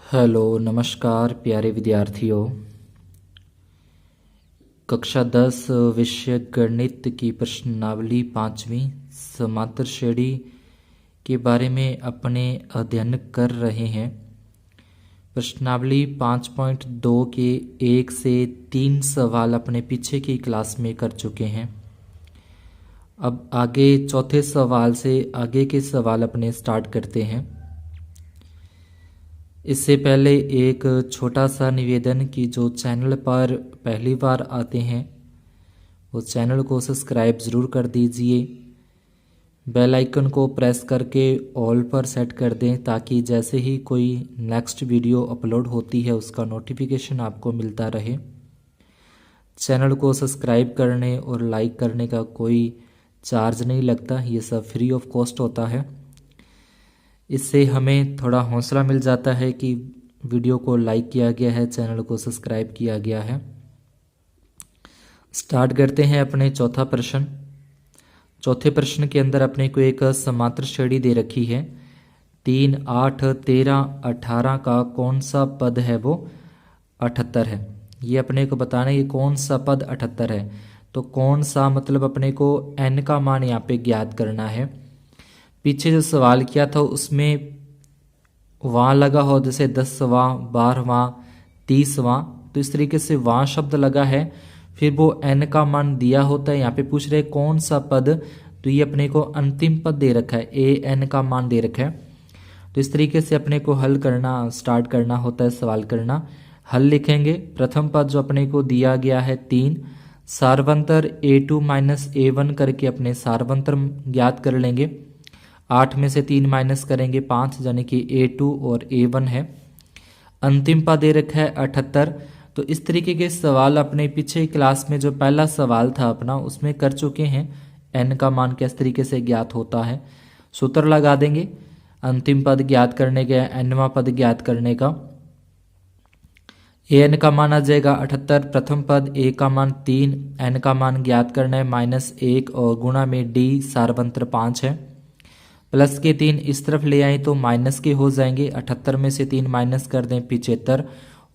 Hello नमस्कार प्यारे विद्यार्थियों। कक्षा 10 विषय गणित की प्रश्नावली 5वीं समांतर श्रेणी के बारे में अपने अध्ययन कर रहे हैं। प्रश्नावली 5.2 के 1 से 3 सवाल अपने पीछे की क्लास में कर चुके हैं। अब आगे चौथे सवाल से आगे के सवाल अपने स्टार्ट करते हैं। इससे पहले एक छोटा सा निवेदन कि जो चैनल पर पहली बार आते हैं वो चैनल को सब्सक्राइब ज़रूर कर दीजिए। बेल आइकन को प्रेस करके ऑल पर सेट कर दें ताकि जैसे ही कोई नेक्स्ट वीडियो अपलोड होती है उसका नोटिफिकेशन आपको मिलता रहे। चैनल को सब्सक्राइब करने और लाइक करने का कोई चार्ज नहीं लगता, ये सब फ्री ऑफ कॉस्ट होता है। इससे हमें थोड़ा हौसला मिल जाता है कि वीडियो को लाइक किया गया है, चैनल को सब्सक्राइब किया गया है। स्टार्ट करते हैं अपने चौथा प्रश्न। चौथे प्रश्न के अंदर अपने को एक समांतर श्रेणी दे रखी है। 3, 8, 13, 18 का कौन सा पद है वो 78 है। ये अपने को बताना है कि कौन सा पद 78 है। तो कौन सा मतलब अपने को n का मान यहाँ पे ज्ञात करना है। पीछे जो सवाल किया था उसमें वहाँ लगा हो जैसे 10वां, 12वां, 30वां, तो इस तरीके से वहाँ शब्द लगा है, फिर वो n का मान दिया होता है। यहाँ पे पूछ रहे कौन सा पद, तो ये अपने को अंतिम पद दे रखा है, an का मान दे रखा है। तो इस तरीके से अपने को हल करना स्टार्ट करना होता है, सवाल करना। हल लिखेंगे। प्रथम पद जो अपने को दिया गया है 3, सारवंतर a2 माइनस a1 करके अपने सारवंतर ज्ञात कर लेंगे। 8 में से 3 माइनस करेंगे 5, यानी कि a2 और a1 है। अंतिम पद दे रखा है 78। तो इस तरीके के सवाल अपने पीछे क्लास में जो पहला सवाल था अपना उसमें कर चुके हैं। n का मान किस तरीके से ज्ञात होता है, सूत्र लगा देंगे। अंतिम पद ज्ञात करने का, nवां पद ज्ञात करने का। an का मान आ जाएगा 78, प्रथम पद a का मान 3, n का मान ज्ञात करना है -1 और गुणा में d सारवंतर 5 है। प्लस के 3 इस तरफ ले आए तो माइनस के हो जाएंगे। 78 में से 3 माइनस कर दें 75,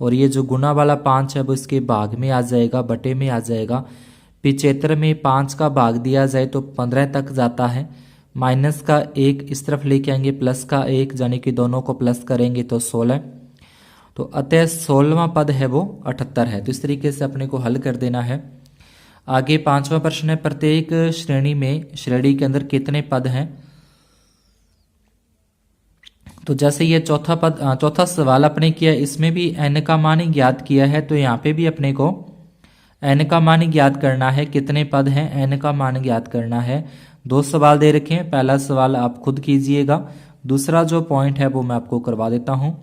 और ये जो गुना वाला 5 है वो इसके भाग में आ जाएगा, बटे में आ जाएगा। 75 में 5 का भाग दिया जाए तो 15 तक जाता है। माइनस का 1 इस तरफ लेके आएंगे, प्लस का 1, यानी कि दोनों को प्लस करेंगे तो 16। तो अतः 16वां पद है वो 78 है। तो इस तरीके से अपने को हल कर देना है। आगे 5वां प्रश्न है, प्रत्येक श्रेणी के अंदर कितने पद हैं। तो जैसे ये चौथा सवाल अपने किया, इसमें भी n का मान ही ज्ञात किया है, तो यहाँ पे भी अपने को n का मान ही ज्ञात करना है। कितने पद हैं, n का मान ज्ञात करना है। 2 सवाल दे रखे हैं, पहला सवाल आप खुद कीजिएगा, दूसरा जो पॉइंट है वो मैं आपको करवा देता हूँ।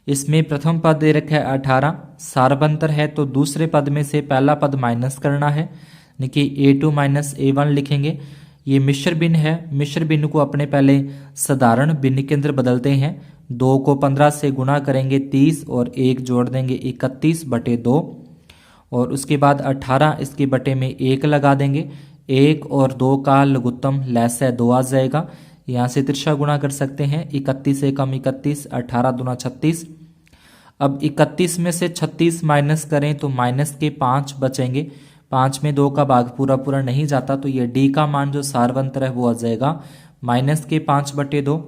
इसमें प्रथम पद दे रखा है 18, सारवंतर है तो दूसरे पद में से पहला पद माइनस करना है, यानी कि a2 माइनस a1 लिखेंगे। ये मिश्र भिन्न है, मिश्र भिन्न को अपने पहले साधारण भिन्न के अंदर बदलते हैं। 2 को 15 से गुणा करेंगे 30 और 1 जोड़ देंगे 31/2, और उसके बाद 18 इसके बटे में 1 लगा देंगे। 1 और 2 का लघुत्तम लेस है 2 आ जाएगा। यहाँ से तिरछा गुणा कर सकते हैं। 31 से कम 31, 18 दूना 36। अब 31 में से 36 माइनस करें तो माइनस के 5 बचेंगे। 5 में 2 का भाग पूरा नहीं जाता, तो ये d का मान जो सारवंतर है वो आ जाएगा -5/2।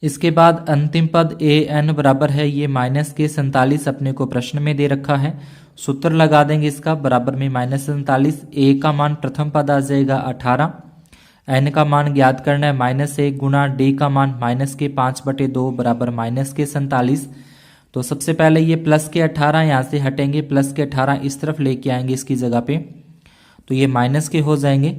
इसके बाद अंतिम पद an बराबर है ये -47 अपने को प्रश्न में दे रखा है। सूत्र लगा देंगे इसका, बराबर में -47। a का मान प्रथम पद आ जाएगा 18, n का मान ज्ञात करना है -1 गुणा d का मान -5/2 बराबर -47। तो सबसे पहले ये प्लस के 18 यहाँ से हटेंगे, प्लस के 18 इस तरफ लेके आएंगे इसकी जगह पे, तो ये माइनस के हो जाएंगे।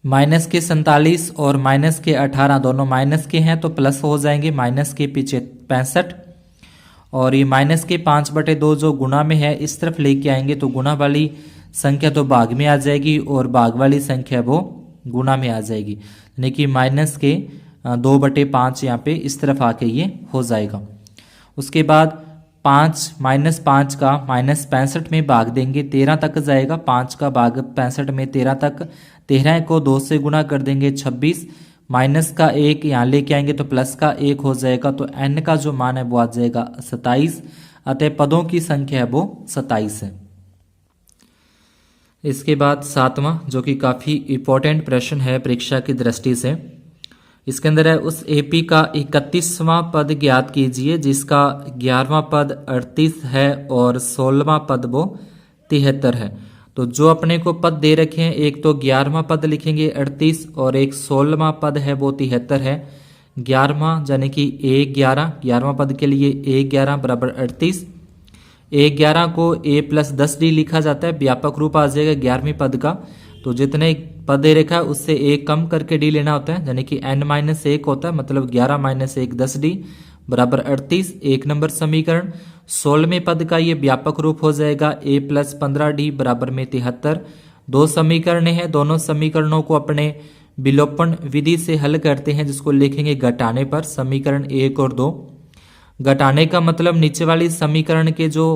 माइनस के 47 और माइनस के 18 दोनों माइनस के हैं तो प्लस हो जाएंगे। माइनस के पीछे 65, और ये माइनस के 5/2 जो गुणा में है इस तरफ लेके आएंगे तो गुणा वाली संख्या तो भाग में आ जाएगी और भाग वाली संख्या वो गुणा में आ जाएगी, यानी कि माइनस के 2/5 यहाँ पे इस तरफ आके ये हो जाएगा। उसके बाद 5 का -65 में भाग देंगे 13 तक जाएगा। 5 का भाग 65 में 13 तक, 13 को 2 से गुणा कर देंगे 26, माइनस का 1 यहाँ लेके आएंगे तो प्लस का 1 हो जाएगा। तो n का जो मान है वो आ जाएगा 27, अतः पदों की संख्या है वो 27 है। इसके बाद 7वां, जो कि काफ़ी इंपॉर्टेंट प्रश्न है परीक्षा की दृष्टि से, इसके अंदर है उस एपी का 31वां पद ज्ञात कीजिए जिसका 11वां पद 38 है और 16वां पद वो 73 है। तो जो अपने को पद दे रखे हैं, एक तो 11वां पद लिखेंगे 38 और एक 16वां पद है वो 73 है। 11वां यानी कि A11, 11वां पद के लिए A11 बराबर 38। A11 को A + 10D लिखा जाता है, व्यापक रूप आ जाएगा 11वें पद का। तो जितने पद दे रखा है उससे एक कम करके डी लेना होता है, यानी कि n-1 होता है, मतलब 11 - 1 10D बराबर 38, 1 नंबर समीकरण। 16वें पद का ये व्यापक रूप हो जाएगा A + 15D बराबर में 73। दो समीकरण हैं, दोनों समीकरणों को अपने विलोपन विधि से हल करते हैं, जिसको लिखेंगे घटाने पर। समीकरण 1 और 2, घटाने का मतलब नीचे वाली समीकरण के जो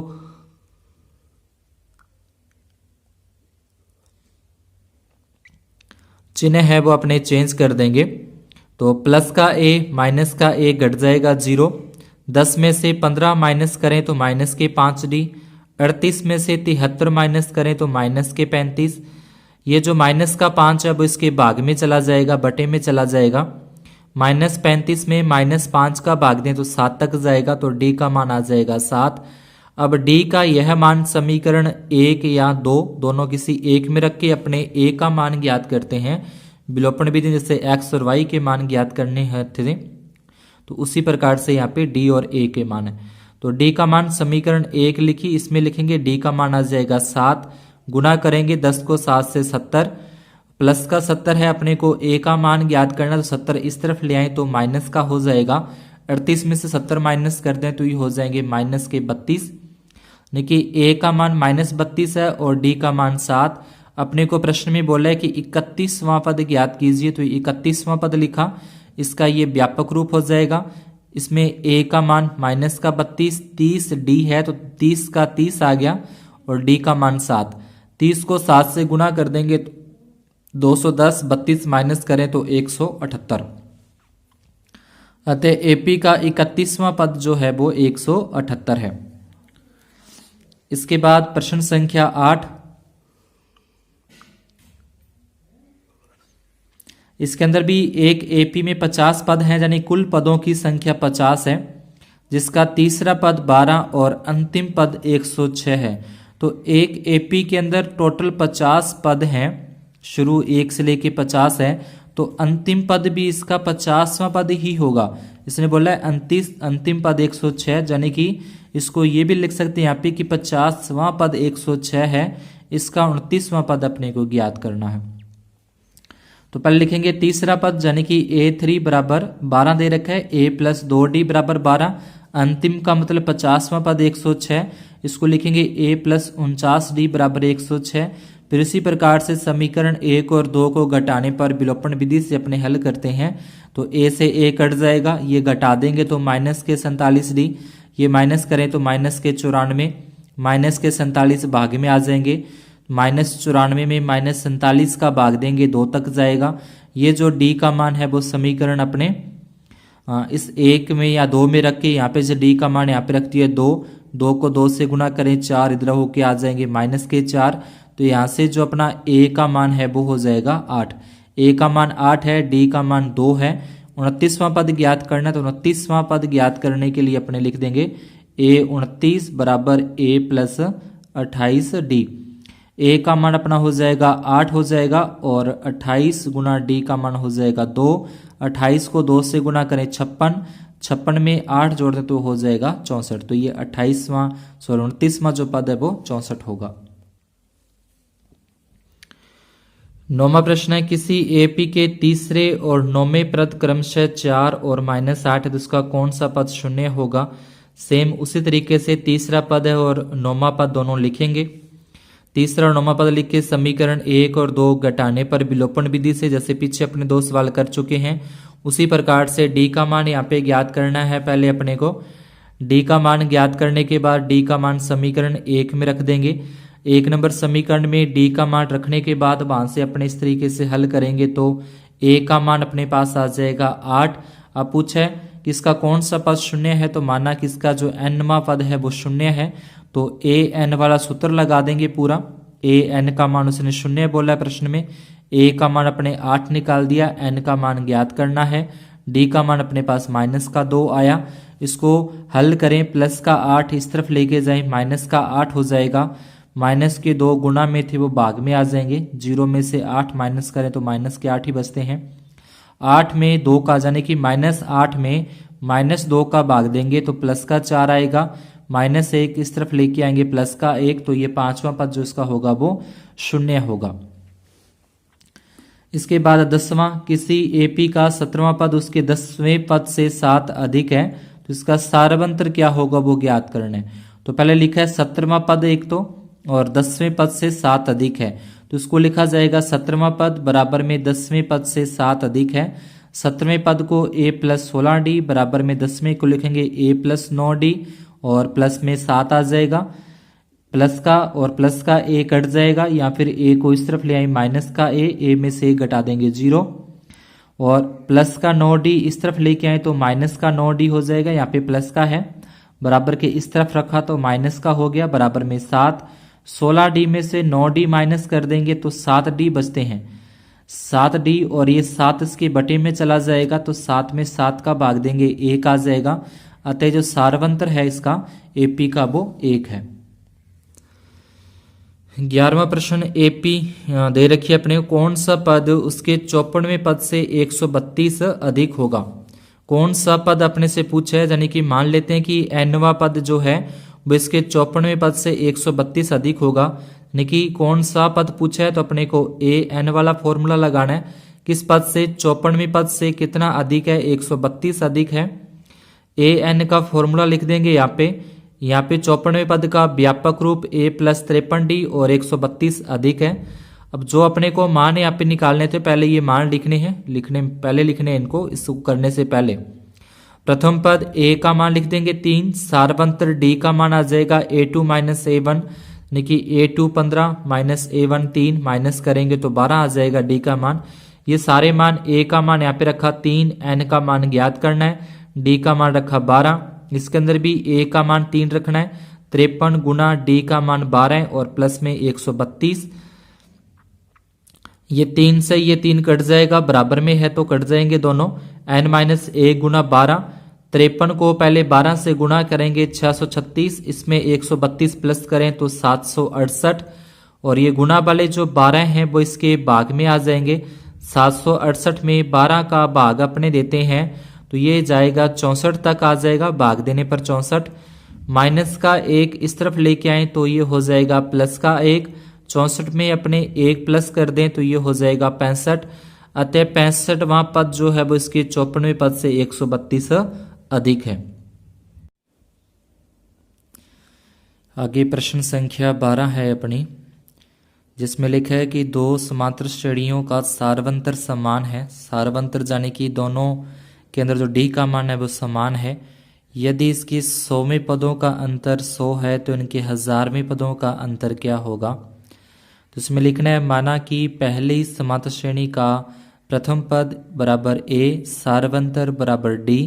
चिन्ह है वो अपने चेंज कर देंगे। तो प्लस का a माइनस का a घट जाएगा 0। 10 में से 15 माइनस करें तो माइनस के 5D। 38 में से 73 माइनस करें तो माइनस के 35। ये जो माइनस का 5 है वो इसके भाग में चला जाएगा, बटे में चला जाएगा। -35 में -5 का भाग दें तो 7 तक जाएगा, तो d का मान आ जाएगा 7। अब d का यह मान समीकरण 1 या 2 दोनों किसी एक में रख के अपने a का मान ज्ञात करते हैं। विलोपन विधि जैसे x और y के मान ज्ञात करने थे, तो उसी प्रकार से यहाँ पे d और a के मान है। तो d का मान समीकरण 1 लिखी, इसमें लिखेंगे d का मान आ जाएगा 7। गुना करेंगे 10 को 7 से 70, प्लस का 70 है, अपने को a का मान ज्ञात करना, तो 70 इस तरफ ले आए तो माइनस का हो जाएगा। 38 में से 70 माइनस कर दें तो ये हो जाएंगे माइनस के 32, यानी कि a का मान -32 है और d का मान 7। अपने को प्रश्न में बोला है कि 31वां पद ज्ञात कीजिए, तो 31वां पद लिखा, इसका ये व्यापक रूप हो जाएगा। इसमें a का मान माइनस का 32, 30d है तो 30 का 30 आ गया और d का मान 7। 30 को 7 से गुणा कर देंगे तो 210, 32 माइनस करें तो 178। अतः एपी का 31वां पद जो है वो 178 है। इसके बाद प्रश्न संख्या 8, इसके अंदर भी एक एपी में 50 पद हैं, यानी कुल पदों की संख्या 50 है, जिसका तीसरा पद 12 और अंतिम पद 106 है। तो एक एपी के अंदर टोटल 50 पद हैं, शुरू 1 से लेके 50 है, तो अंतिम पद भी इसका 50वां पद ही होगा। इसने बोला है अंतिम पद 106, यानी कि इसको ये भी लिख सकते हैं यहाँ पे कि 50वां पद 106 है, इसका 29वां पद अपने को ज्ञात करना है। तो पहले लिखेंगे तीसरा पद, यानी कि A3 बराबर 12 दे रखा है, A + 2D बराबर 12। अंतिम का मतलब 50वां पद 106, इसको लिखेंगे A + 49D बराबर 106। फिर इसी प्रकार से समीकरण 1 और 2 को घटाने पर विलोपन विधि से अपने हल करते हैं। तो A से A कट जाएगा, ये घटा देंगे तो माइनस के 47D, ये माइनस करें तो माइनस के 94, माइनस के 47 भाग में आ जाएंगे। -94 में -47 का भाग देंगे 2 तक जाएगा। ये जो d का मान है वो समीकरण अपने इस 1 में या 2 में रख के यहाँ पे जो d का मान यहाँ पे रख दिया 2, 2 को 2 से गुना करें 4, इधर होके आ जाएंगे माइनस के 4। तो यहाँ से जो अपना a का मान है वो हो जाएगा 8। a का मान 8 है, d का मान 2 है। 29वां पद ज्ञात करना, तो 29वां पद ज्ञात करने के लिए अपने लिख देंगे A29 बराबर A + 28D। a का मान अपना हो जाएगा 8 हो जाएगा और 28 गुना d का मान हो जाएगा 2। 28 को 2 से गुना करें 56, 56 में 8 जोड़ दें तो हो जाएगा 64। तो ये 29वां जो पद है वो 64 होगा। 9वां प्रश्न है, किसी एपी के तीसरे और 9वें पद क्रमशः 4 और -8 है, तो उसका कौन सा पद शून्य होगा। सेम उसी तरीके से तीसरा पद है और 9वां पद दोनों लिखेंगे। तीसरा और 9वां पद लिख के समीकरण 1 और 2 घटाने पर विलोपन विधि से, जैसे पीछे अपने 2 सवाल कर चुके हैं, उसी प्रकार से d का मान यहाँ पे ज्ञात करना है। पहले अपने को डी का मान ज्ञात करने के बाद डी का मान समीकरण 1 में रख देंगे। 1 नंबर समीकरण में डी का मान रखने के बाद वहां से अपने इस तरीके से हल करेंगे तो ए का मान अपने पास आ जाएगा 8। अब पूछा है कि इसका कौन सा पद शून्य है, तो माना कि इसका जो एनवा पद है वो शून्य है, तो ए एन वाला सूत्र लगा देंगे पूरा। ए एन का मान उसने शून्य बोला है प्रश्न में, ए का मान अपने 8 निकाल दिया, एन का मान ज्ञात करना है, डी का मान अपने पास -2 आया। इसको हल करें, प्लस का 8 इस तरफ लेके जाएं, माइनस का 8 हो जाएगा, माइनस के 2 गुना में थे वो भाग में आ जाएंगे, 0 में से 8 माइनस करें तो माइनस के 8 ही बचते हैं। 8 में 2 का जाने कि -8 में -2 का भाग देंगे तो प्लस का 4 आएगा, -1 इस तरफ लेके आएंगे प्लस का 1, तो ये पांचवा पद जो इसका होगा वो शून्य होगा। इसके बाद 10वां, किसी एपी का 17वां पद उसके 10वें पद से 7 अधिक है, तो इसका सारवंतर क्या होगा वो ज्ञात करना है। तो पहले लिखा है 17वां पद एक तो, और 10वें पद से 7 अधिक है, तो इसको लिखा जाएगा 17वां पद बराबर में 10वें पद से 7 अधिक है। 17वें पद को a + 16d बराबर में 10वें को लिखेंगे a + 9d, और प्लस में 7 आ जाएगा, प्लस का और प्लस का a कट जाएगा, या फिर a को इस तरफ ले आए माइनस का a में से घटा देंगे 0, और प्लस का 9d इस तरफ लेके आए तो माइनस का 9d हो जाएगा, यहाँ पे प्लस का है, बराबर के इस तरफ रखा तो माइनस का हो गया, बराबर में 7। 16d में से 9d माइनस कर देंगे तो 7d बचते हैं, 7d, और ये 7 इसके बटे में चला जाएगा तो 7 में 7 का भाग देंगे 1 आ जाएगा, अतः जो सारवंतर है इसका एपी का वो 1 है। 11वां प्रश्न, एपी दे रखी है अपने को, कौन सा पद उसके 54वें पद से 132 अधिक होगा। कौन सा पद अपने से पूछा है, यानी कि मान लेते हैं कि एनवा पद जो है वो इसके 54वें पद से 132 अधिक होगा, यानी कि कौन सा पद पूछा है, तो अपने को ए एन वाला फॉर्मूला लगाना है, किस पद से 54वें पद से कितना अधिक है, 132 अधिक है। ए एन का फॉर्मूला लिख देंगे यहाँ पे 54वें पद का व्यापक रूप a + 53d और 132 अधिक है। अब जो अपने को मान यहाँ पे निकालने थे, पहले ये मान लिखने हैं, पहले लिखने हैं इनको, इसको करने से पहले प्रथम पद a का मान लिख देंगे 3, सारवंतर d का मान आ जाएगा a2 - a1, यानी कि a2 15 - a1 3, माइनस करेंगे तो 12 आ जाएगा d का मान। ये सारे मान, a का मान यहाँ पे रखा 3, n का मान ज्ञात करना है, d का मान रखा 12, इसके अंदर भी a का मान 3 रखना है, 53 गुना d का मान 12 है, और प्लस में 132, ये 3 से ये 3 कट जाएगा, बराबर में है तो कट जाएंगे दोनों, n - 1 गुना 12, 53 को पहले 12 से गुणा करेंगे 636, इसमें 132 प्लस करें तो 768, और ये गुना वाले जो 12 हैं वो इसके भाग में आ जाएंगे, 768 में 12 का भाग अपने देते हैं तो ये जाएगा 64 तक आ जाएगा, भाग देने पर 64, माइनस का 1 इस तरफ लेके आए तो ये हो जाएगा प्लस का 1, 64 में अपने 1 प्लस कर दें तो ये हो जाएगा 65, अतः 65वां पद जो है वो इसके 54वें पद से 132 अधिक है। आगे प्रश्न संख्या 12 है अपनी, जिसमें लिखा है कि दो समांतर श्रेणियों का सारवंतर समान है। सारवंतर यानी कि दोनों के अंदर जो डी का मान है वो समान है। यदि इसकी 100वें पदों का अंतर 100 है तो इनके 1000वें पदों का अंतर क्या होगा। तो इसमें लिखना है, माना कि पहली समांतर श्रेणी का प्रथम पद बराबर ए सारवंतर बराबर डी,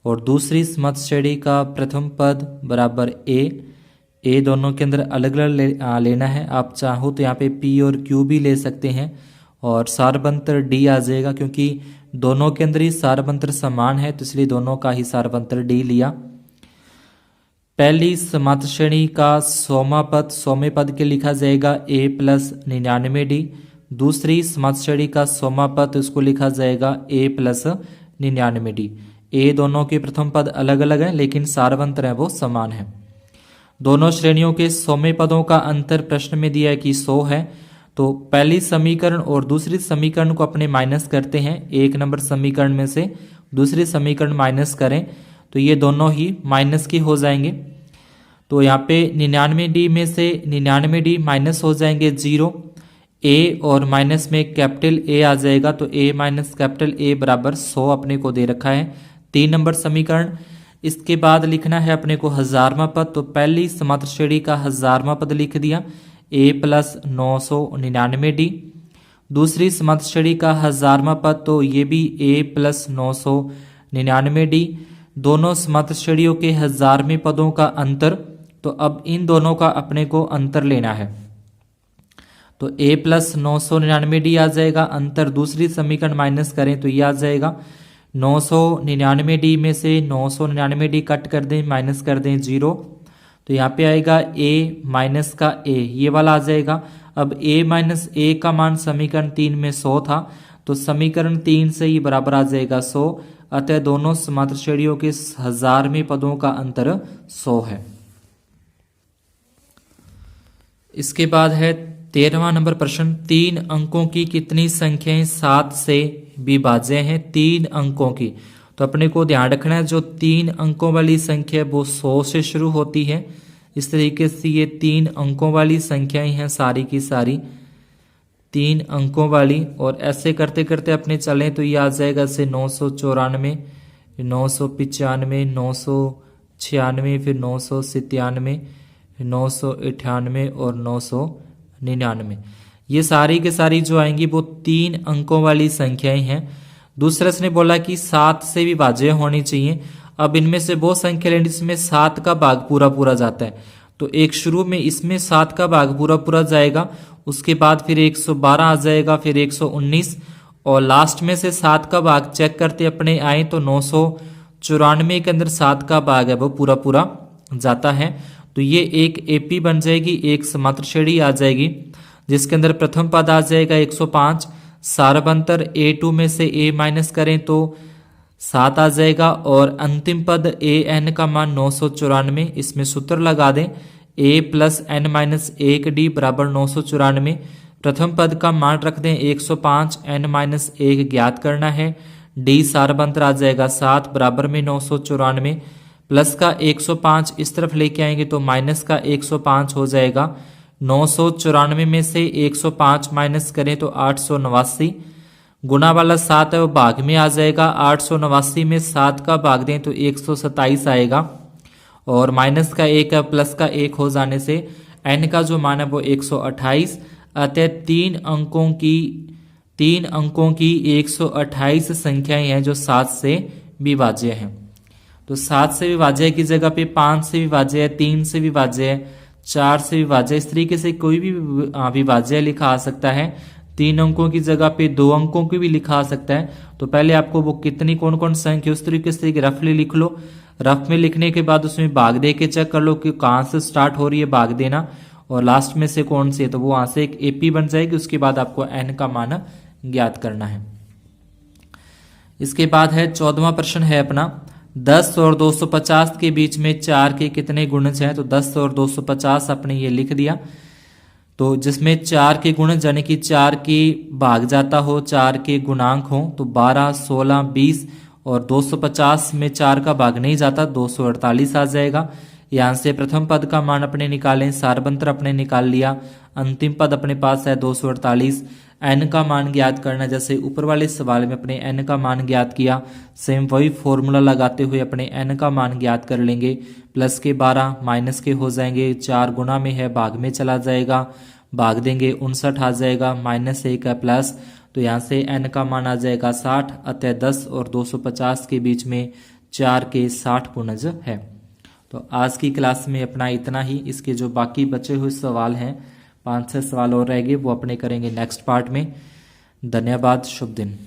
और दूसरी समांतर श्रेणी का प्रथम पद बराबर ए दोनों के अंदर अलग अलग लेना है। आप चाहो तो यहाँ पे पी और क्यू भी ले सकते हैं, और सारवंतर डी आ जाएगा, क्योंकि दोनों के अंदर ही सारवंतर समान है तो इसलिए दोनों का ही सारवंतर डी लिया। पहली समांतर श्रेणी का 100वें पद के लिखा जाएगा a + 99d, दूसरी समांतर श्रेणी का 100वां पद उसको लिखा जाएगा a + 99d। ए दोनों के प्रथम पद अलग अलग हैं लेकिन सारवंतर है वो समान है। दोनों श्रेणियों के 100वें पदों का अंतर प्रश्न में दिया है कि 100 है, तो पहली समीकरण और दूसरी समीकरण को अपने माइनस करते हैं। 1 नंबर समीकरण में से दूसरी समीकरण माइनस करें तो ये दोनों ही माइनस के हो जाएंगे। तो यहाँ पे 99d में से 99d माइनस हो जाएंगे 0, a और माइनस में कैपिटल A आ जाएगा, तो a - कैपिटल A बराबर 100 अपने को दे रखा है। 3 नंबर समीकरण इसके बाद लिखना है अपने को हजारवां पद। तो पहली समांतर श्रेणी का हजारवां पद लिख दिया a प्लस 999d। दूसरी समांतर श्रेणी का हजारवां पद तो ये भी a प्लस 999d। दोनों समांतर श्रेणियों के हजारवें पदों का अंतर, तो अब इन दोनों का अपने को अंतर लेना है। तो a प्लस 999d आ जाएगा, अंतर दूसरी समीकरण माइनस करें तो ये आ जाएगा 999d में से 999d कट कर दें, माइनस कर दें 0, तो यहाँ पे आएगा a माइनस का a, ये वाला आ जाएगा। अब a माइनस a का मान समीकरण 3 में 100 था, तो समीकरण 3 से ही बराबर आ जाएगा 100। अतः दोनों समांतर श्रेणियों के हजारवें पदों का अंतर 100 है। इसके बाद है 13वां नंबर प्रश्न, 3 अंकों की कितनी संख्याएं 7 से विभाज्य हैं? 3 अंकों की, तो अपने को ध्यान रखना है जो 3 अंकों वाली संख्या है वो 100 से शुरू होती है। इस तरीके से ये 3 अंकों वाली संख्याएं हैं सारी की सारी 3 अंकों वाली, और ऐसे करते करते अपने चलें तो ये आ जाएगा ऐसे 994, 995, 996, फिर 997, 998 और 999। ये सारी के सारी जो आएंगी वो 3 अंकों वाली संख्याएं हैं। दूसरा इसने बोला कि 7 से विभाज्य होनी चाहिए। अब इनमें से वो संख्या लेनी जिसमें 7 का भाग पूरा पूरा जाता है, तो एक शुरू में इसमें 7 का भाग पूरा पूरा जाएगा, उसके बाद फिर 112 आ जाएगा, फिर 119, और लास्ट में से 7 का भाग चेक करते अपने आए तो 994 के अंदर 7 का भाग है वो पूरा पूरा जाता है। तो ये एक एपी बन जाएगी, एक समांतर श्रेणी आ जाएगी जिसके अंदर प्रथम पद आ जाएगा 105। सारबंतर a2 में से a माइनस करें तो 7 आ जाएगा, और अंतिम पद an का मान 994। इसमें सूत्र लगा दें a plus n minus 1d बराबर 994। प्रथम पद का मान रख दें 105, n माइनस 1 ज्ञात करना है, d सारबंतर आ जाएगा 7 बराबर में 994, प्लस का 105 इस तरफ लेके आएंगे तो माइनस का 105 हो जाएगा। 994 में से 105 माइनस करें तो 889, गुना वाला 7 है वो भाग में आ जाएगा। 889 में 7 का भाग दें तो 127 आएगा, और माइनस का 1 है प्लस का 1 हो जाने से n का जो मान है वो 128। अतः 3 अंकों की 128 संख्याएं हैं जो 7 से विभाज्य हैं। तो 7 से विभाज्य की जगह पे 5 से विभाज्य है, 3 से विभाज्य है, 4 से विभाज्य, इस तरीके से कोई भी विभाज्य लिखा आ सकता है। 3 अंकों की जगह पे 2 अंकों की भी लिखा आ सकता है। तो पहले आपको वो कितनी कौन कौन संख्या उस तरीके से रफली लिख लो। रफ में लिखने के बाद उसमें भाग दे के चेक कर लो कि कहाँ से स्टार्ट हो रही है भाग देना, और लास्ट में से कौन सी है, तो वो वहां से एक एपी बन जाएगी। उसके बाद आपको n का मान ज्ञात करना है। इसके बाद है 14वां प्रश्न है अपना, 10 और 250 के बीच में 4 के कितने गुणज हैं? तो 10 और 250 अपने ये लिख दिया, तो जिसमें 4 के गुणज यानी कि 4 के भाग जाता हो, 4 के गुणांक हो, तो 12, 16, 20, और 250 में 4 का भाग नहीं जाता, 248 आ जाएगा। यहाँ से प्रथम पद का मान अपने निकालें, सारबंतर अपने निकाल लिया, अंतिम पद अपने पास है 248। n का मान ज्ञात करना, जैसे ऊपर वाले सवाल में अपने n का मान ज्ञात किया, सेम वही फॉर्मूला लगाते हुए अपने n का मान ज्ञात कर लेंगे। प्लस के 12 माइनस के हो जाएंगे, 4 गुना में है भाग में चला जाएगा, भाग देंगे 59 आ जाएगा, माइनस 1 है प्लस, तो यहाँ से n का मान आ जाएगा 60। अतः 10 और 250 के बीच में 4 के 60 गुणज है। तो आज की क्लास में अपना इतना ही। इसके जो बाकी बचे हुए सवाल हैं, 5-6 सवाल और रह गए, वो अपने करेंगे नेक्स्ट पार्ट में। धन्यवाद, शुभ दिन।